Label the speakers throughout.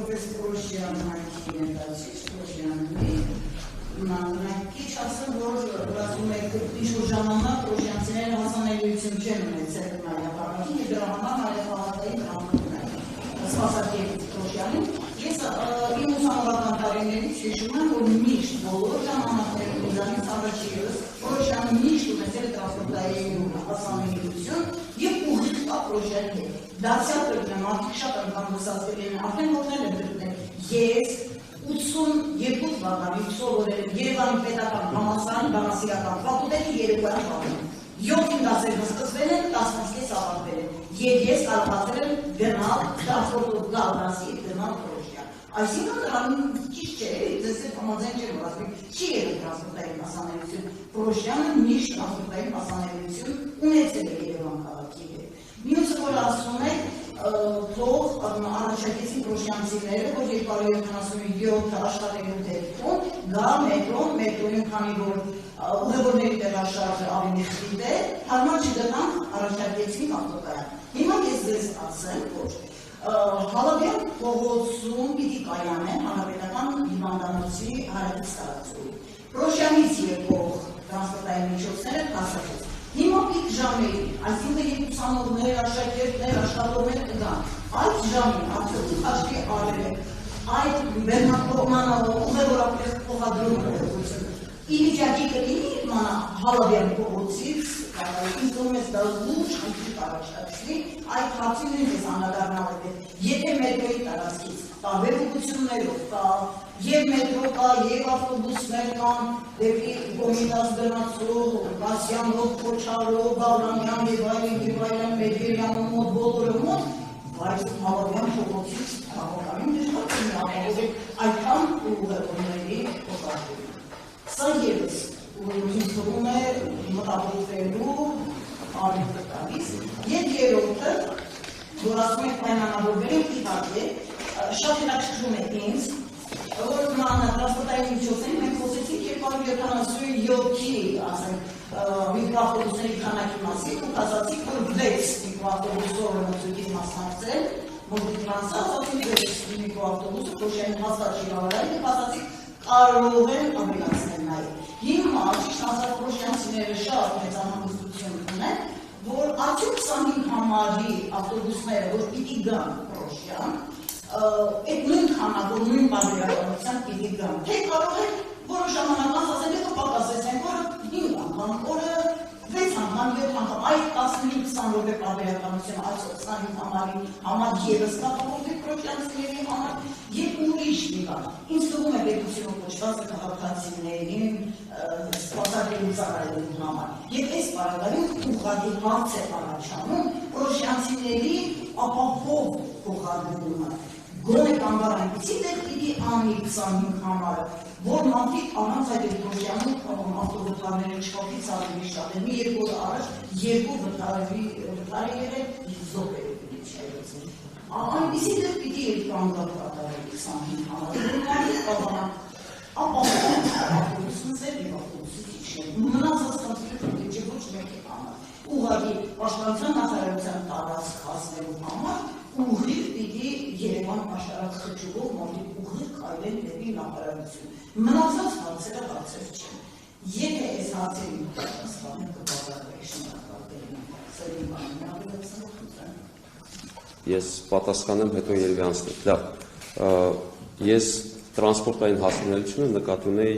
Speaker 1: որպես Պրոշյան հայքի ներկայացուցիչ, Պրոշյանի Նանկիչ ասեմ, որ ասում եք ինչ-որ ժամանակ պրոշյանցիները հասանելիություն չեն ունեցել Մարիապարակին և դրա համար Մարիապարակային կրամատում են սպասարկերից Պրոշյանին։ Ես իմ ուսանողական տարիներից հիշում եմ, որ միշտ բոլոր ժամանակներում ինձանից առաջիկս Պրոշյանը միշտ ունեցել տրանսպորտային հասանելիություն և ուղիղ կա Պրոշյանի հետ։ Դարձյալ կրկնեմ, մարդիկ շատ անգամ լսածվել են, արդեն որտեղ եմ կրկնել, ես 82 թվականին սովորել եմ Երևանի պետական համալսարանի բանասիրական ֆակուլտետի երեկոյան ժամին։ 7 դասեր սկսվել են, 10-ից ավարտվել են։ Եվ ես կարողացել եմ գնալ տրանսպորտով գալ դասի, գնալ Պրոշյան։ Այսինքն դրան ճիշտ չէ, ձեզ հետ համաձայն չեմ, որ ասում չի եղել տրանսպորտային հասանելիություն։ Պրոշյանը միշտ տրանսպորտային հասանելիություն ունեցել է Երևան քաղաքի հետ։ Մյուսը, որ ասում է, թող առաջարկեցին պրոշյանցիները, որ 277 աշխատելու դեպքում գա մետրոյում, քանի որ ուղևորների տեղաշարժը ավելի խիտ է, հարմար չգտան առաջարկեցին ավտոկայան։ Հիմա ես ձեզ ասեմ, որ Հալաբյան փողոցում պիտի կայանեն հանրապետական հիվանդանոցի հարակից տարածքում։ Պրոշյանից եկող տրանսպորտային միջոցները հասարակ։ Հիմա պիկ ժամերին, այսինքն երբ ուսանողներ, աշակերտներ, աշխատողներ կգան, այդ ժամին արդյոք աչքի արել է այդ բեռնատողման ուղևորապես փոխադրումը իվիճակի կլինի Հալաբյան փողոցից, ինձ թվում է դա լուրջ խնդիր առաջացնի, այդ հարցին նույնպես անդրադառնալ է պետք։ Եթե մետրոյի տարածքից տարբեր ուղղություններով կա, և մետրո կա, և ավտոբուսներ կան, դեպի Կոմիտաս գնացող, Կասյանով, Քոչարով, Բաղրամյան և այլն, Մեդվերյանի մոտ, բոլորը մոտ, բայց Հալաբյան փողոցից բավականին դժվար է ապահովել այդքան ուղևորների փոխադրումը։ Սա ևս ինձ թվում է մտավորվելու առիթ տալիս։ Եվ երրորդը, որ ասում եք պայմանավորվել ենք իհարկե, շատ հետաքրքրում է ինձ, որ տրանսպորտային միջոցների մենք խոսեցինք 277-ի, ասենք, միկրոավտոբուսների քանակի մասին, ու ասացիք, որ 6 միկրոավտոբուսով մրցույթին մասնակցել, մոդիկ ասացիք 6 միկրոավտոբուսը Պրոշյանի հաստատ շինարարային, և ասացիք կարող են ամենացնել նաև։ Հիմա ճիշտ ասած պրոշյանցիները շատ մեծ անհանգստություն ունեն, որ արդյոք 25 համարի ավտոբուսները, որ պիտի գան Պրոշյան, այդ նույն քանակով, նույն բարերարությամբ պիտի գան, թե կարող է որոշ ժամանակ ասացել եք պակասեցենք, որը 5 անգամ, որը 6 անգամ, 7 անգամ, այդ 15-20 րոպե բարերարությունը, այս 25 համարի համար ևս կապահովվի պրոշյանցիների համար և ուրիշ մի բան։ Ինձ թվում է պետությունը կոչված է քաղաքացիներին սպասարկելու ծառայելու համար։ Եվ այս պարագայում ուղղակի հարց է առաջանում պրոշյանցիների ապահով փոխադրումը։ Գոնե կանգար այնպիսի տեղ պիտի անի 25 համարը, որ մարդիկ առանց այդ Պրոշյանում ավտովթարները չկողից ավելի շատ են։ Մի երկու օր առաջ երկու վթարի եղել զոհեր պիտի չեղեցին։ Այնպիսի տեղ պիտի կանգար կատարել 25 համարը, ապահովում ավտոբուսներ և ավտոբուսի մնացած խնդիրը չէ ոչ մեկի համար։ Ուղղակի պաշտպանության նախարարության տարածք հասնելու համար ուղիղ պիտի Երևան աշտարակ խճուղով մարդիկ ուղիղ քայլեն դեպի նախարարություն։ Մնացած հարցերը հարցեր չեն։ Եթե այս հարցերին պատասխանը կբավարարվի, շնորհակալ
Speaker 2: Ես պատասխանեմ, հետո երևի անցնենք։ Լավ, ես տրանսպորտային հասանելիությունը նկատի ունեի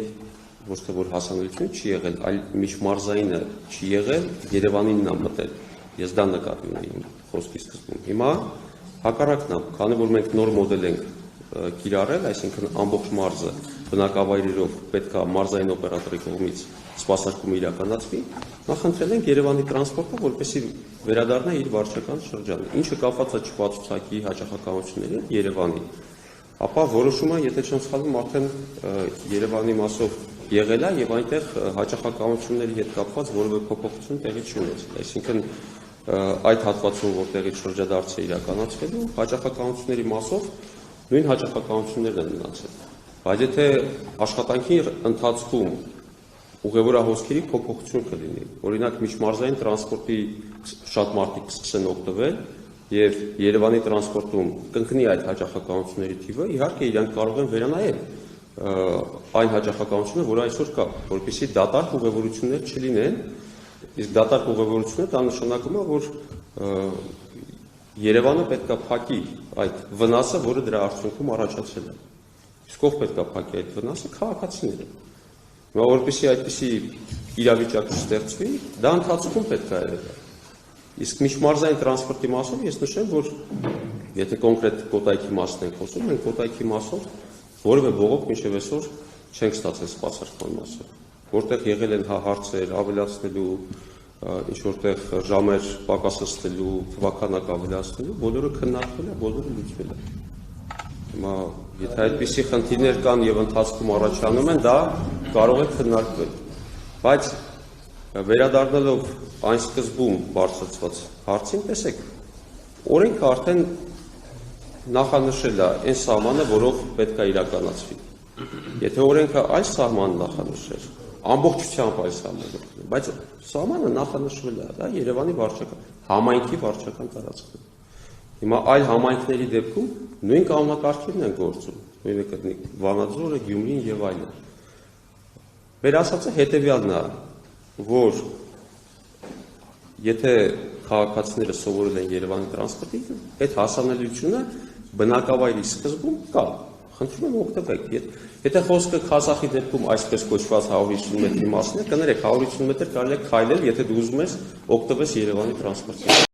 Speaker 2: ոչ թե որ հասանելիությունը չի եղել, այլ միջմարզայինը չի եղել, Երևանինն է մտել։ Ես դա նկատի ունեի իմ խոսքի սկզբում։ Հիմա հակառակն է, քանի որ մենք նոր մոդել ենք կիրառել, այսինքն ամբողջ մարզը բնակավայրերով պետք է մարզային օպերատորի կողմից սպասարկումը իրականացվի, նախընտրել ենք Երևանի տրանսպորտը, որպեսզի վերադառնա իր վարչական շրջանը, ինչը կապված է չվացուցակի հաճախականությունների Երևանի, ապա որոշումը, եթե չեմ սխալվում, արդեն Երևանի մասով եղել է եւ այնտեղ հաճախականությունների հետ կապված որևէ փոփոխություն տեղի չունեցել, այսինքն այդ հատվածում, որտեղից շրջադարձը իրականացվելու, հաճախականությունների մասով նույն հաճախականություններն են մնացել։ Բայց եթե աշխատանքի ընթացքում ուղևորահոսքերի փոփոխություն կլինի, օրինակ միջմարզային տրանսպորտի շատ մարդիկ կսկսեն օգտվել, եւ Երևանի տրանսպորտում կընկնի այդ հաճախականությունների թիվը, իհարկե իրանք կարող են վերանայել այն հաճախականությունը, որը այսօր կա, որպեսզի դատարկ ուղևորություններ չլինեն, իսկ դատարկ ուղևորությունը դա նշանակում է, որ Երևանը պետք է փակի այդ վնասը, որը դրա արդյունքում առաջացել է։ Իսկ ով պետք է փակի այդ վնասը, քաղաքացիները։ Հիմա որպեսզի այդպիսի իրավիճակ չստեղծվի, դա ընթացքում պետք է եղել։ Իսկ միջմարզային տրանսպորտի մասով ես նշեմ, որ եթե կոնկրետ Կոտայքի մասն ենք խոսում, մենք Կոտայքի մասով որևէ բողոք մինչև այսօր չենք ստացել սպասարկման մասով, որտեղ եղել են հարցեր ավելացնելու, ինչ որտեղ ժամեր պակասեցնելու, թվականակ ավելացնելու, բոլորը քննարկվել է, բոլորը լուծվել է։ Հիմա եթե այդպիսի խնդիրներ կան եւ ընթացքում առաջանում են, դա կարող է քննարկվել։ Բայց վերադառնալով այն սկզբում բարձրացված հարցին, տեսեք, օրենքը արդեն նախանշել է այն սահմանը, որով պետք է իրականացվի։ Եթե օրենքը այս սահմանը նախանշեր, ամբողջությամբ այս սահմանը, բայց սահմանը նախանշվել է, դա Երևանի վարչական, համայնքի վարչական տարածքն է։ Հիմա այլ համայնքների դեպքում նույն կանոնակարգերն են գործում, նույնը կդնի Վանաձորը, Գյումրին եւ այլն։ Մեր ասածը հետեւյալն է, որ եթե քաղաքացիները սովորել են Երևանի տրանսպորտի, այդ հասանելիությունը բնակավայրի սկզբում կա, խնդրում եմ օգտվեք, եթե խոսքը Քազախի դեպքում այսպես կոչված 150 մետրի մասն է, կներեք 150 մետր կարելի է քայլել, եթե դու ուզում ես օգտվես Երևանի տրանսպորտից։